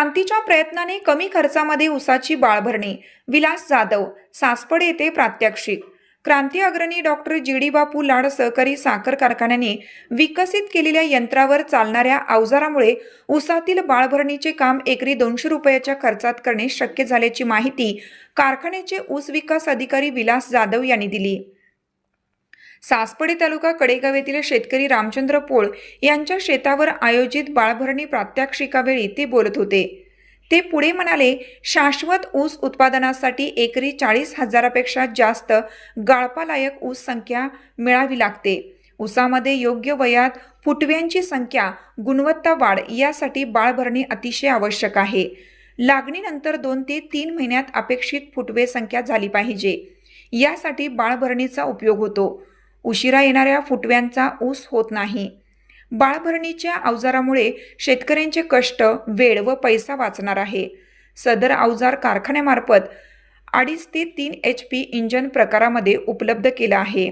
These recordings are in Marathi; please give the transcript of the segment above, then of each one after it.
क्रांतीच्या प्रयत्नाने कमी खर्चामध्ये ऊसाची बाळभरणी. विलास जाधव, सासपड येथे प्रात्यक्षिक. क्रांती अग्रणी डॉक्टर जी.डी. बापू लाड सहकारी साखर कारखान्याने विकसित केलेल्या यंत्रावर चालणाऱ्या अवजारामुळे ऊसातील बाळभरणीचे काम एकरी 200 रुपयाच्या खर्चात करणे शक्य झाल्याची माहिती कारखान्याचे ऊस विकास अधिकारी विलास जाधव यांनी दिली. सासपडे तालुका कडेगाव येथील शेतकरी रामचंद्र पोळ यांच्या शेतावर आयोजित बाळभरणी प्रात्यक्षिकावेळी ते बोलत होते. ते पुढे म्हणाले, शाश्वत ऊस उत्पादनासाठी एकरी 40,000पेक्षा जास्त गाळपालायक ऊस संख्या मिळावी लागते. ऊसामध्ये योग्य वयात फुटव्यांची संख्या, गुणवत्ता वाढ यासाठी बाळभरणी अतिशय आवश्यक आहे. लागणीनंतर 2 ते 3 महिन्यात अपेक्षित फुटवे संख्या झाली पाहिजे. यासाठी बाळभरणीचा उपयोग होतो. उशिरा येणाऱ्या फुटव्यांचा ऊस होत नाही. बाळभरणीच्या अवजारामुळे शेतकऱ्यांचे कष्ट, वेळ व पैसा वाचणार आहे. सदर अवजार कारखान्यामार्फत 2.5 ते 3 HP इंजन प्रकारामध्ये उपलब्ध केला आहे.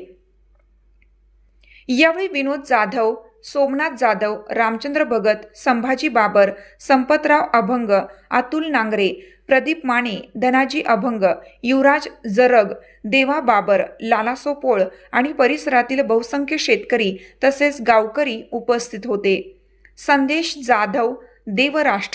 यावेळी विनोद जाधव, सोमनाथ जाधव, रामचंद्र भगत, संभाजी बाबर, संपतराव अभंग, अतुल नांगरे, प्रदीप माने, धनाजी अभंग, युवराज जरग, देवा बाबर, लालासो पोळ आणि परिसरातील बहुसंख्य शेतकरी तसेच गावकरी उपस्थित होते. संदेश जाधव, देवराष्ट्र.